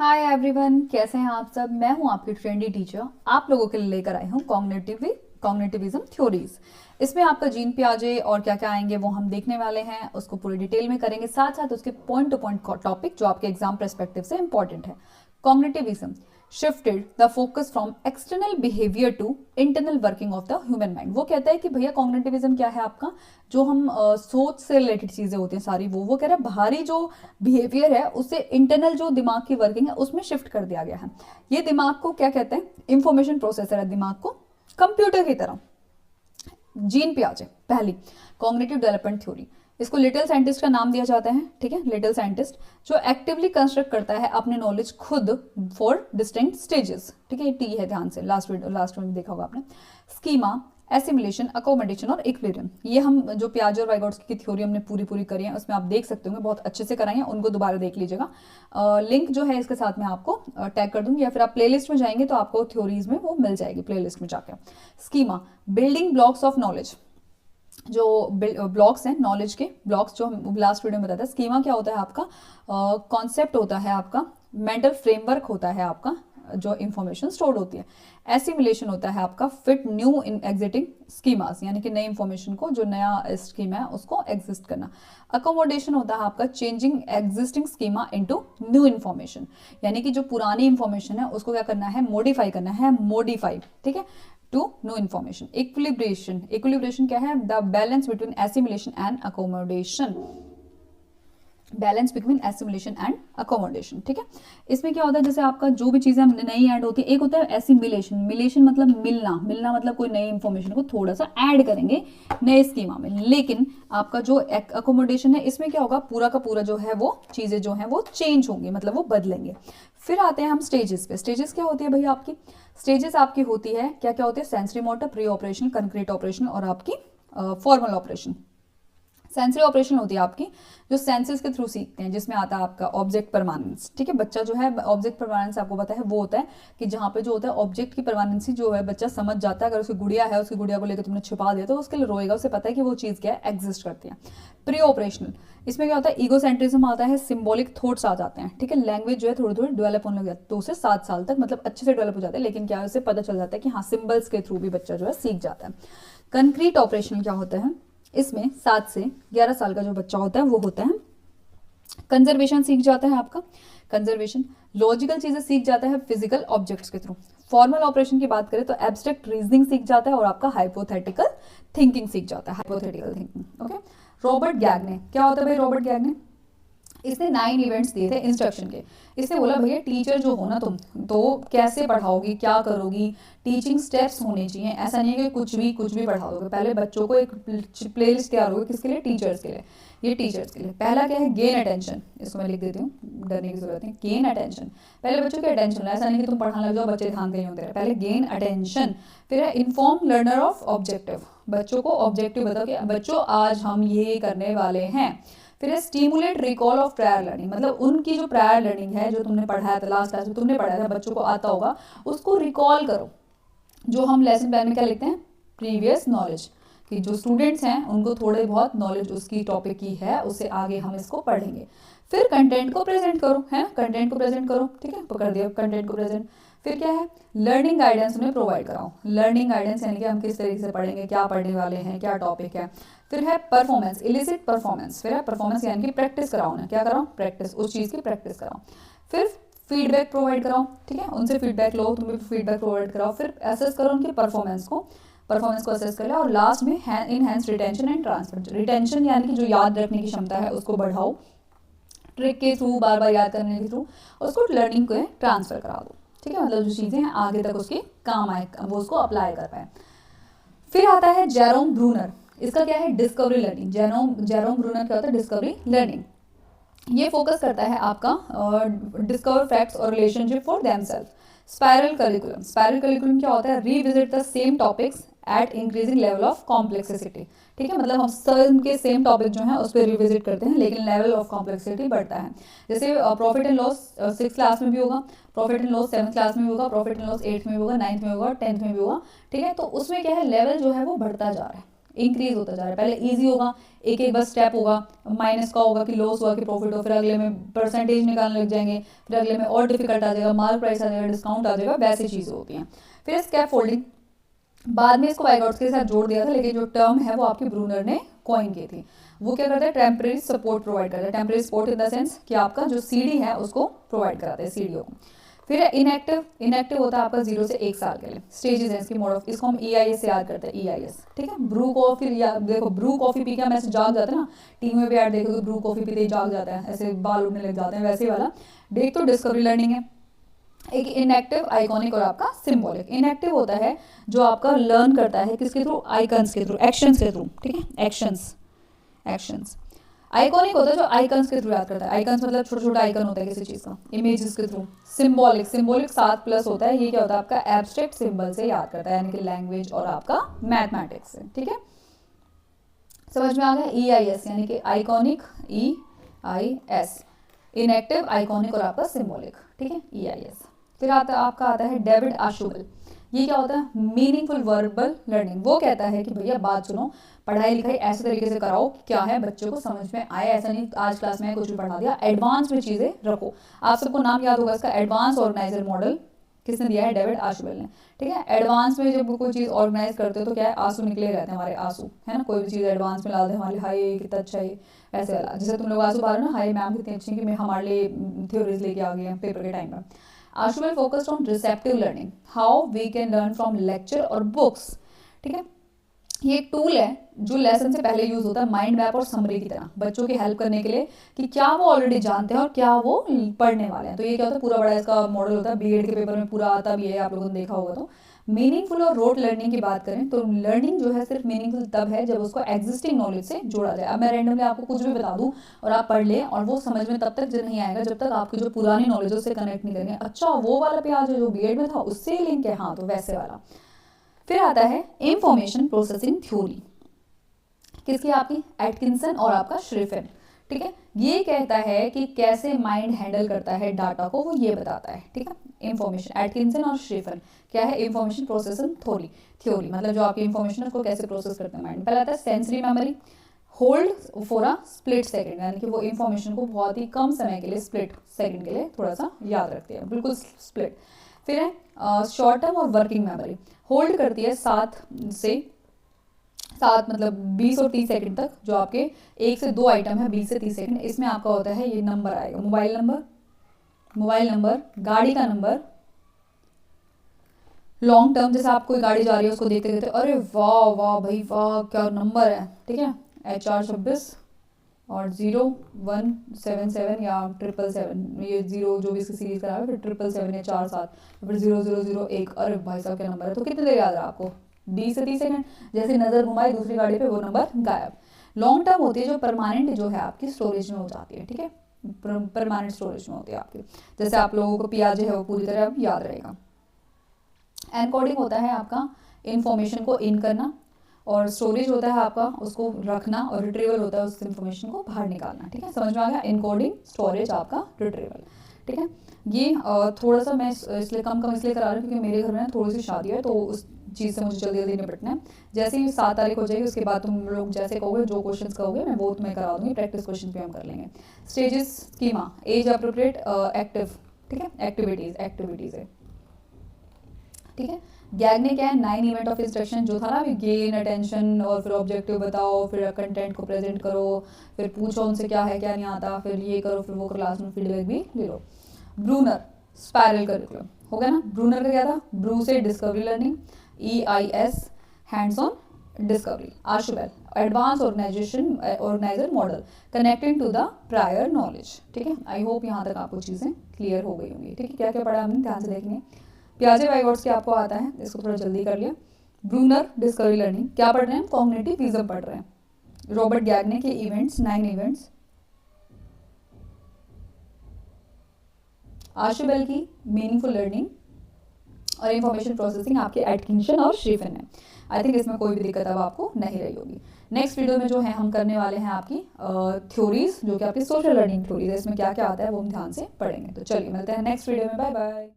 Hi everyone, कैसे हैं आप सब। मैं हूं आपकी ट्रेंडी टीचर। आप लोगों के लिए लेकर आई हूं कॉग्निटिविज्म थ्योरीज। इसमें आपका जीन पियाजे और क्या क्या आएंगे वो हम देखने वाले हैं, उसको पूरी डिटेल में करेंगे, साथ साथ उसके पॉइंट टू पॉइंट टॉपिक जो आपके एग्जाम पर्सपेक्टिव से इंपॉर्टेंट है। Cognitivism shifted the focus from external behaviour to internal working of the human mind. वो कहता है कि भैया कॉग्निटिविज्म क्या है आपका, जो हम सोच से रिलेटेड चीजें होती हैं सारी, वो कह रहा है बाहरी जो बिहेवियर है उससे इंटरनल जो दिमाग की वर्किंग है उसमें शिफ्ट कर दिया गया है। ये दिमाग को क्या कहते हैं, इंफॉर्मेशन प्रोसेसर है दिमाग को, कंप्यूटर की तरह। जीन पियाजे पहली कॉग्निटिव डेवलपमेंट थ्योरी, इसको लिटिल साइंटिस्ट का नाम दिया जाता है। ठीक है, लिटिल साइंटिस्ट जो एक्टिवली कंस्ट्रक्ट करता है अपने नॉलेज खुद फॉर डिस्टिंक्ट स्टेजेस। ठीक है, टी है, ध्यान से लास्ट में देखा होगा आपने। स्कीमा, एसिमिलेशन, अकोमोडेशन और इक्विलिब्रियम, ये हम जो पियाजे और वाइगोट्स्की की थ्योरी हमने पूरी करी है उसमें आप देख सकते होंगे, बहुत अच्छे से कराई है, उनको दोबारा देख लीजिएगा। लिंक जो है इसके साथ में आपको टैग कर दूंगी, या फिर आप प्लेलिस्ट में जाएंगे तो आपको थ्योरीज में वो मिल जाएगी प्लेलिस्ट में जाकर। Schema, building blocks of knowledge, जो ब्लॉक्स हैं नॉलेज के ब्लॉक्स, जो हम लास्ट वीडियो में बताया था। स्कीमा क्या होता है आपका, कॉन्सेप्ट होता है आपका, मेंटल फ्रेमवर्क होता है आपका, जो इंफॉर्मेशन स्टोर्ड होती है। एसिमिलेशन होता है आपका fit new in existing schemas, यानी कि नई इंफॉर्मेशन को, जो नया स्कीमा है उसको एग्जिस्ट करना। अकोमोडेशन होता है आपका changing existing schema into new information, यानी कि जो पुरानी इंफॉर्मेशन है उसको क्या करना है, मॉडिफाई करना है, मॉडिफाई, ठीक है, टू नो इन्फॉर्मेशन। इक्विलिब्रेशन क्या है, the balance between assimilation and accommodation, balance between assimilation and accommodation. ठीक है, इसमें क्या होता है, जैसे आपका जो भी चीजें नई ऐड होती है, एक होता है एसिमिलेशन, मिलेशन मतलब मिलना मतलब कोई नई इंफॉर्मेशन को थोड़ा सा ऐड करेंगे नए स्कीमा में। लेकिन आपका जो अकोमोडेशन है इसमें क्या होगा, पूरा का पूरा जो है वो चीजें जो है वो चेंज होंगी, मतलब वो बदलेंगे। फिर आते हैं हम स्टेजेस पे। स्टेजेस क्या होती है भैया आपकी, स्टेजेस आपकी होती है क्या क्या होती है, sensory motor, pre operation, concrete operation और आपकी फॉर्मल ऑपरेशन। सेंसरी ऑपरेशन होती है आपकी जो सेंसेस के थ्रू सीखते हैं, जिसमें आता है आपका ऑब्जेक्ट परमानेंस। ठीक है, बच्चा जो है ऑब्जेक्ट परमानेंस आपको पता है वो होता है कि जहाँ पे जो होता है ऑब्जेक्ट की परमानेंसी जो है बच्चा समझ जाता है। अगर उसकी गुड़िया है, उसकी गुड़िया को लेकर तुमने छिपा दिया तो उसके लिए रोएगा, उसे पता है कि वो चीज़ क्या है, एग्जिस्ट करती है। प्री ऑपरेशनल, इसमें क्या होता है, ईगोसेंट्रिज्म आता है, सिंबॉलिक थॉट्स आ जाते हैं। ठीक है, लैंग्वेज जो है थोड़ी थोड़ी डेवलप होने लग जाती है 2 से 7 साल तक, मतलब अच्छे से डेवलप हो जाता है। लेकिन क्या है, उसे पता चल जाता है कि हाँ सिंबल्स के थ्रू भी बच्चा जो है सीख जाता है। कंक्रीट ऑपरेशन क्या होता है, इसमें 7 से 11 साल का जो बच्चा होता है वो होता है कंजर्वेशन सीख जाता है आपका, कंजर्वेशन। लॉजिकल चीजें सीख जाता है फिजिकल ऑब्जेक्ट्स के थ्रू। फॉर्मल ऑपरेशन की बात करें तो एब्स्ट्रैक्ट रीजनिंग सीख जाता है और आपका हाइपोथेटिकल थिंकिंग सीख जाता है, हाइपोथेटिकल थिंकिंग। ओके, रॉबर्ट गैग्ने, क्या होता है भाई रॉबर्ट गैग्ने, इसने 9 इवेंट्स दिए थे इंस्ट्रक्शन के। इसने बोला भैया टीचर जो हो ना तुम, तो कैसे पढ़ाओगी, क्या करोगी, टीचिंग स्टेप्स होने चाहिए। ऐसा नहीं है कि कुछ भी पढ़ा दोगे। पहले बच्चों को एक प्लेलिस्ट तैयार होगी, किसके लिए, टीचर्स के लिए। ये टीचर्स के लिए पहला क्या है, गेन अटेंशन, इसको मैं लिख देती हूँ, डरने की जरूरत नहीं। गेन अटेंशन, पहले बच्चों की अटेंशन, ऐसा नहीं कि तुम पढ़ाने लग जाओ बच्चे ध्यान कहीं होते रहे, पहले गेन अटेंशन। फिर है इन्फॉर्म लर्नर ऑफ ऑब्जेक्टिव, बच्चों को ऑब्जेक्टिव बताओ कि बच्चों आज हम ये करने वाले हैं। फिर है stimulate recall of prior learning, मतलब उनकी जो प्रायर लर्निंग है, जो तुमने पढ़ाया था लास्ट क्लास में, तुमने पढ़ाया था, बच्चों को आता होगा, उसको रिकॉल करो। जो हम लेसन प्लान में क्या लिखते हैं, प्रीवियस नॉलेज, कि जो स्टूडेंट्स हैं उनको थोड़े बहुत नॉलेज उसकी टॉपिक की है, उससे आगे हम इसको पढ़ेंगे। फिर कंटेंट को प्रेजेंट करो, है कंटेंट को प्रेजेंट करो। ठीक है, पकड़ दिया कंटेंट को प्रेजेंट। फिर क्या है, लर्निंग गाइडेंस उन्हें प्रोवाइड कराओ। लर्निंग गाइडेंस यानी कि हम किस तरीके से पढ़ेंगे, क्या पढ़ने वाले हैं, क्या टॉपिक है। फिर है परफॉर्मेंस, इलिसिट परफॉर्मेंस। फिर है परफॉर्मेंस यानी कि प्रैक्टिस कराओ उन्हें, क्या कराओ, प्रैक्टिस, उस चीज़ की प्रैक्टिस कराओ। फिर फीडबैक प्रोवाइड कराओ। ठीक है, उनसे फीडबैक लो, तुम भी फीडबैक प्रोवाइड कराओ। फिर एसेस करो उनकी परफॉर्मेंस को असेस कर लिया। और लास्ट में enhance retention and transfer. Retention यानी कि जो याद रखने की क्षमता है उसको बढ़ाओ, ट्रिक के थ्रू, बार बार याद करने के थ्रू उसको लर्निंग को ट्रांसफर करा दो। ठीक है, मतलब जो चीज़ें हैं आगे तक उसके काम आए, वो उसको अप्लाई कर पाए। फिर आता है जेरोम ब्रूनर, इसका क्या है, डिस्कवरी लर्निंग। जेरोम ब्रूनर क्या होता है, डिस्कवरी लर्निंग। ये फोकस करता है आपका डिस्कवर फैक्ट्स और relationship for themselves. Spiral curriculum, spiral curriculum क्या होता है, revisit the same topics at increasing level of complexity. ठीक है, मतलब हम सब के सेम टॉपिक जो है उस पर रिविजिट करते हैं, लेकिन लेवल ऑफ कॉम्प्लेक्सिटी बढ़ता है। जैसे प्रॉफिट एंड लॉस 6 क्लास में भी होगा, profit and loss 7th class में भी होगा, प्रॉफिट एंड लॉस 8th में भी होगा, 9th में होगा, 10th में भी होगा। ठीक है, तो उसमें क्या है, लेवल जो है वो बढ़ता जा रहा है। इंक्रीज होता जा रहा है। पहले इजी होगा, एक एक बस स्टेप होगा, माइनस का होगा कि लॉस हुआ कि प्रॉफिट हो, फिर अगले में परसेंटेज निकालने लग जाएंगे, फिर अगले में और डिफिकल्ट आ जाएगा, मार्क प्राइस आ जाएगा, डिस्काउंट आ जाएगा, वैसी चीज़ें होती हैं। फिर स्कैप फोल्डिंग, बाद में इसको वाइगॉट्स के साथ जोड़ दिया था, लेकिन जो टर्म है वो आपके ब्रूनर ने कॉइन की थी। वो क्या करता है, टेम्परेरी सपोर्ट प्रोवाइड करता है। Temporary support in the sense कि आपका जो सीडी है उसको प्रोवाइड कराता है, सीडीओ को। फिर इनएक्टिव, इनएक्टिव होता है आपका 0 से 1 साल के लिए। स्टेजेस है इसकी, मोड ऑफ, इसको हम EIS से याद करते हैं, EIS, ठीक है। ब्रू कॉफी, या देखो ब्रू कॉफी पी के हम ऐसे जाग जाते हैं ना, टीवी में भी ऐड देखो तो ब्रू कॉफी पीते ही जाग जाता है, ऐसे बाल उड़ने लग जाते हैं, वैसे वाला। देख तो डिस्कवरी लर्निंग है। एक इनएक्टिव, आइकॉनिक और आपका सिंबॉलिक। इनएक्टिव होता है जो आपका लर्न करता है किसके थ्रू, आइकन्स के थ्रू, एक्शंस के थ्रू, ठीक है, एक्शंस, एक्शंस। आइकॉनिक होता है जो आइकन्स के थ्रू याद करता है। आइकन्स मतलब छोटा छोटा आइकन होता है किसी चीज का, इमेजेस के थ्रू। सिंबॉलिक, सिंबॉलिक 7+ होता है, ये क्या होता है आपका एब्स्ट्रैक्ट सिंबल से याद करता है, यानी कि लैंग्वेज और आपका मैथमेटिक्स से, ठीक है। समझ में आ गया। EIS यानी कि आइकॉनिक, EIS, इनएक्टिव, आइकॉनिक और आपका सिंबॉलिक, ठीक है, EIS। फिर आपका आता है डेविड आशुबल। ये क्या होता है, मीनिंगफुल वर्बल लर्निंग। वो कहता है कि भैया बात सुनो, पढ़ाई लिखाई ऐसे तरीके से कराओ कि क्या है बच्चों को समझ में आए, ऐसा नहीं आज क्लास में कुछ भी पढ़ा दिया, एडवांस में चीज़ें रखो। आप सबको नाम याद होगा इसका, एडवांस ऑर्गेनाइजर मॉडल किसने दिया है, डेविड आशुबल ने, ठीक है। एडवांस में जब कोई चीज़ ऑर्गेनाइज करते हो तो क्या है, आंसू निकले रहते हैं हमारे, आंसू, है ना। कोई भी चीज़ एडवांस में ला दे हमारे, हाय कितना अच्छा है, ऐसे वाला। जैसे तुम लोग आंसू पा रहे हो ना, हाय मैम कितनी अच्छी कि मैं हमारे लिए थ्योरीज लेके आ गई हैं पेपर के टाइम में। Ashwell focused on receptive learning, how we can learn from lecture और books, ठीक है। ये एक टूल है जो लेसन से पहले यूज होता है, माइंड मैप और समरी की तरह, बच्चों की हेल्प करने के लिए कि क्या वो ऑलरेडी जानते हैं और क्या वो पढ़ने वाले हैं। तो ये क्या होता है, पूरा बड़ा इसका मॉडल होता है, बीएड के पेपर में पूरा आता भी है, आप लोगों ने देखा होगा। तो मीनिंगफुल और रोट लर्निंग की बात करें तो लर्निंग जो है सिर्फ मीनिंगफुल तब है जब उसको एग्जिस्टिंग नॉलेज से जोड़ा जाए। अब मैं रैंडमली आपको कुछ भी बता दूं और आप पढ़ लें और वो समझ में तब तक नहीं आएगा जब तक आपकी जो पुरानी नॉलेज उससे कनेक्ट नहीं करेंगे। अच्छा वो वाला प्याज जो बीएड में था उससे लिंक है, हाँ तो वैसे वाला। फिर आता है इंफॉर्मेशन प्रोसेसिंग थ्योरी, किसकी, आपकी एटकिंसन और आपका श्रिफन, ठीक है। ये कहता है कि कैसे माइंड हैंडल करता है डाटा को, वो ये बताता है, ठीक है। इंफॉर्मेशन, एटकिंसन और श्रिफन क्या है, इंफॉर्मेशन प्रोसेसिंग थ्योरी, मतलब जो आपकी इंफॉर्मेशन को कैसे प्रोसेस करते हैं माइंड। पहले आता है sensory memory, hold for a split second, यानी कि वो इंफॉर्मेशन को बहुत ही कम समय के लिए, स्प्लिट सेकंड के लिए थोड़ा सा याद रखती है, बिल्कुल स्प्लिट। फिर है शॉर्ट टर्म और वर्किंग मेमोरी, होल्ड करती है 7 मतलब 20 और 30 सेकंड तक, जो आपके 1 से 2 आइटम है 20 से 30 सेकंड, इसमें आपका होता है ये नंबर आएगा, मोबाइल नंबर, गाड़ी का नंबर। लॉन्ग टर्म, जैसे आप कोई गाड़ी जा रही है उसको देखते देखते अरे वाह वाह भाई वाह क्या नंबर है, ठीक है, HR 26 और 0177 या 777, ये 0 जो भी इसकी सीरीज करा है, फिर 777 या 47, फिर 0001, अरे भाई साहब क्या नंबर है। तो कितने देर याद रहा आपको, 20 से 30 सेकंड। जैसे नजर घुमाई दूसरी गाड़ी पे वो नंबर गायब। लॉन्ग टर्म होती है जो परमानेंट जो है आपकी स्टोरेज में हो जाती है, ठीक है, परमानेंट स्टोरेज में होती है आपकी। जैसे आप लोगों को पियाजे है वो पूरी तरह याद रहेगा। एनकोडिंग होता है आपका इंफॉर्मेशन को इन करना, और स्टोरेज होता है आपका उसको रखना, और रिट्रीवल होता है उस इंफॉर्मेशन को बाहर निकालना, ठीक है। समझ में आ गया, इनकोडिंग, स्टोरेज, आपका रिट्रीवल, ठीक है। ये थोड़ा सा मैं इसलिए कम इसलिए करा रही हूँ क्योंकि मेरे घर में थोड़ी सी शादी है, तो उस चीज़ से मुझे जल्दी जल्दी निपटना है। जैसे ही 7 तारीख हो जाएगी उसके बाद तुम लोग जैसे कहोगे, जो क्वेश्चंस कहोगे मैं वो तुम्हें करा दूंगी, प्रैक्टिस क्वेश्चन भी हम कर लेंगे। Stages, schema, age appropriate active, ठीक है, एक्टिविटीज है, ठीक है। गैग ने क्या है, 9 इवेंट ऑफ इंस्ट्रक्शन जो था ना अभी, गेन अटेंशन, और फिर ऑब्जेक्टिव बताओ, फिर कंटेंट को प्रेजेंट करो, फिर पूछो उनसे क्या है क्या नहीं आता, फिर ये करो, फिर वो क्लास में फीडबैक भी ले लो। ब्रूनर स्पाइरल करिकुलम हो गया ना। ब्रूनर का क्या था, ब्रू से discovery learning, EIS hands on discovery, Ausubel advance organiser model connecting to the prior knowledge, ठीक है। आई होप यहाँ तक आपको चीज़ें क्लियर हो गई होंगी, ठीक है। क्या क्या पढ़ा हमने ध्यान से देखेंगे। पियाजे वाइगॉट्स के आपको आता है, इसको थोड़ा जल्दी कर लिया। ब्रूनर डिस्कवरी लर्निंग, क्या पढ़ रहे हैं, कॉग्निटिव विजडम पढ़ रहे हैं। रॉबर्ट गैगने के इवेंट्स, 9 इवेंट्स। आशुबेल की मीनिंगफुल लर्निंग और इंफॉर्मेशन प्रोसेसिंग आपके एटकिंसन और श्रीफन है। आई थिंक इसमें कोई भी दिक्कत अब आपको नहीं रही होगी। नेक्स्ट वीडियो में जो है हम करने वाले हैं आपकी थ्योरीज, जो कि आपकी सोशल लर्निंग थ्योरीज है, इसमें क्या क्या आता है वो हम ध्यान से पढ़ेंगे। तो चलिए मिलते हैं नेक्स्ट वीडियो में, बाय बाय।